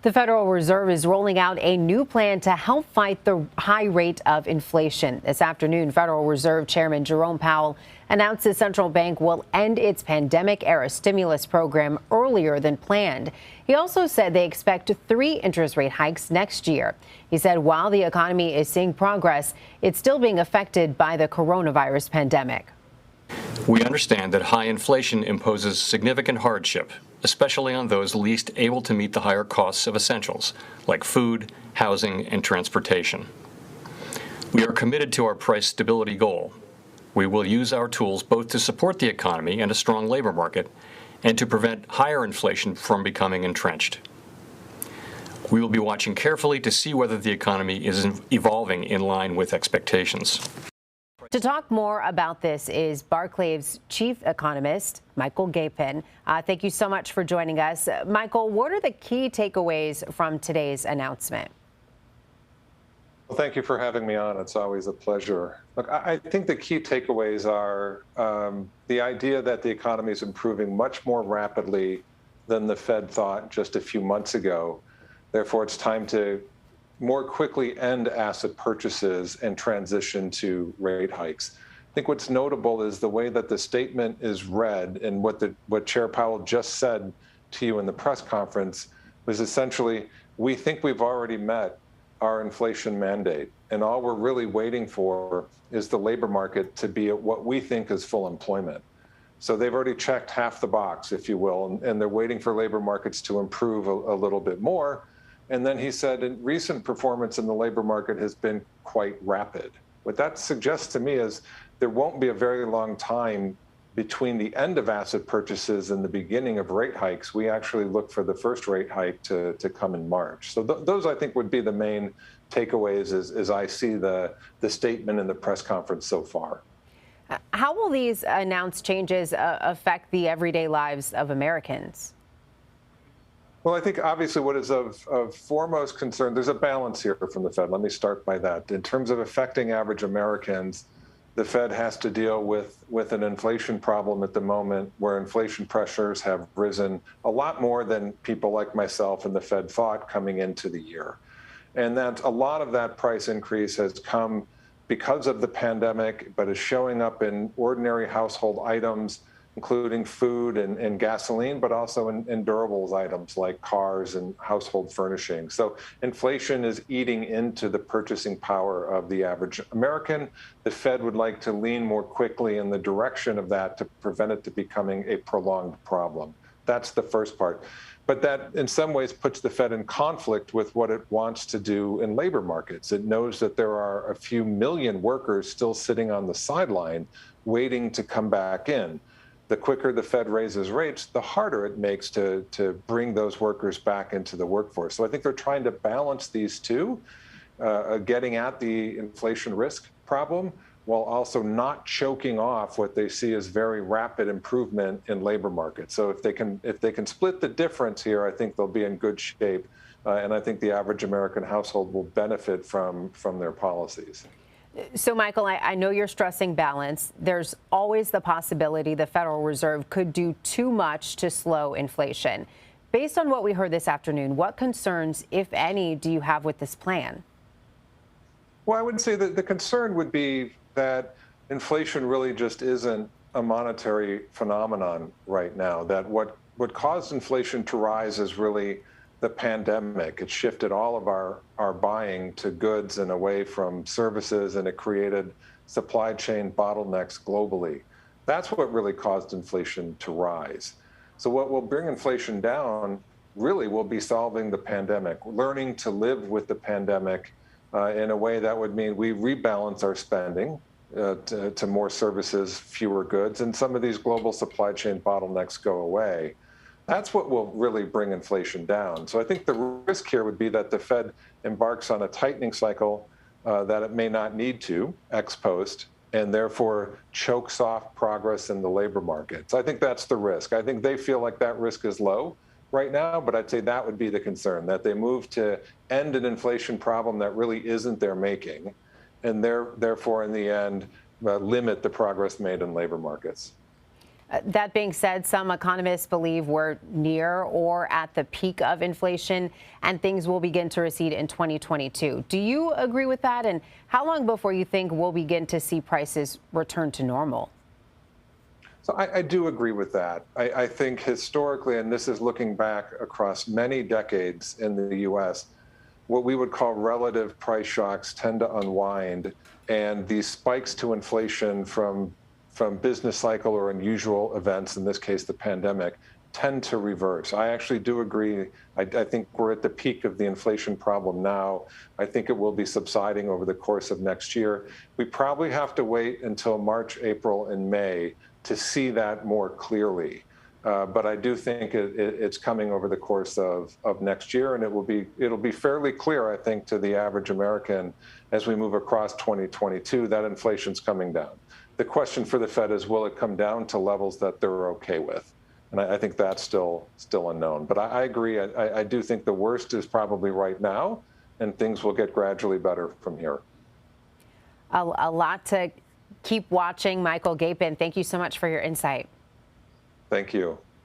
The Federal Reserve is rolling out a new plan to help fight the high rate of inflation. This afternoon, Federal Reserve Chairman Jerome Powell announced the central bank will end its pandemic-era stimulus program earlier than planned. He also said they expect 3 interest rate hikes next year. He said while the economy is seeing progress, it's still being affected by the coronavirus pandemic. We understand that high inflation imposes significant hardship, especially on those least able to meet the higher costs of essentials, like food, housing, and transportation. We are committed to our price stability goal. We will use our tools both to support the economy and a strong labor market, and to prevent higher inflation from becoming entrenched. We will be watching carefully to see whether the economy is evolving in line with expectations. To talk more about this is Barclays chief economist, Michael Gapen. Thank you so much for joining us. Michael, what are the key takeaways from today's announcement? Well, thank you for having me on. It's always a pleasure. Look, I think the key takeaways are the idea that the economy is improving much more rapidly than the Fed thought just a few months ago. Therefore, it's time to more quickly end asset purchases and transition to rate hikes. I think what's notable is the way that the statement is read, and what Chair Powell just said to you in the press conference was essentially, we think we've already met our inflation mandate, and all we're really waiting for is the labor market to be at what we think is full employment. So they've already checked half the box, if you will, and they're waiting for labor markets to improve a little bit more. And then he said, recent performance in the labor market has been quite rapid. What that suggests to me is there won't be a very long time between the end of asset purchases and the beginning of rate hikes. We actually look for the first rate hike to come in March. So those, I think, would be the main takeaways as I see the statement in the press conference so far. How will these announced changes affect the everyday lives of Americans? Well, I think obviously what is of foremost concern, there's a balance here from the Fed. Let me start by that. In terms of affecting average Americans, the Fed has to deal with an inflation problem at the moment where inflation pressures have risen a lot more than people like myself and the Fed thought coming into the year. And that a lot of that price increase has come because of the pandemic, but is showing up in ordinary household items, including food and gasoline, but also in durables items like cars and household furnishings. So inflation is eating into the purchasing power of the average American. The Fed would like to lean more quickly in the direction of that to prevent it to becoming a prolonged problem. That's the first part. But that in some ways puts the Fed in conflict with what it wants to do in labor markets. It knows that there are a few million workers still sitting on the sideline waiting to come back in. The quicker the Fed raises rates, the harder it makes to bring those workers back into the workforce. So I think they're trying to balance these two, getting at the inflation risk problem, while also not choking off what they see as very rapid improvement in labor markets. So if they can split the difference here, I think they'll be in good shape, and I think the average American household will benefit from their policies. So, Michael, I know you're stressing balance. There's always the possibility the Federal Reserve could do too much to slow inflation. Based on what we heard this afternoon, what concerns, if any, do you have with this plan? Well, I would say that the concern would be that inflation really just isn't a monetary phenomenon right now, that what caused inflation to rise is really the pandemic. It shifted all of our buying to goods and away from services, and it created supply chain bottlenecks globally. That's what really caused inflation to rise. So what will bring inflation down really will be solving the pandemic, learning to live with the pandemic in a way that would mean we rebalance our spending to more services, fewer goods, and some of these global supply chain bottlenecks go away. That's what will really bring inflation down. So I think the risk here would be that the Fed embarks on a tightening cycle that it may not need to ex post, and therefore chokes off progress in the labor market. So I think that's the risk. I think they feel like that risk is low right now, but I'd say that would be the concern, that they move to end an inflation problem that really isn't their making, and therefore in the end limit the progress made in labor markets. That being said, some economists believe we're near or at the peak of inflation and things will begin to recede in 2022. Do you agree with that? And how long before you think we'll begin to see prices return to normal? So I do agree with that. I think historically, and this is looking back across many decades in the U.S., what we would call relative price shocks tend to unwind, and these spikes to inflation from business cycle or unusual events, in this case the pandemic, tend to reverse. I actually do agree. I think we're at the peak of the inflation problem now. I think it will be subsiding over the course of next year. We probably have to wait until March, April, and May to see that more clearly. But I do think it's coming over the course of next year, and it'll be fairly clear, I think, to the average American as we move across 2022 that inflation's coming down. The question for the Fed is, will it come down to levels that they're okay with? And I think that's still unknown. But I agree. I do think the worst is probably right now, and things will get gradually better from here. A lot to keep watching. Michael Gapen, thank you so much for your insight. Thank you.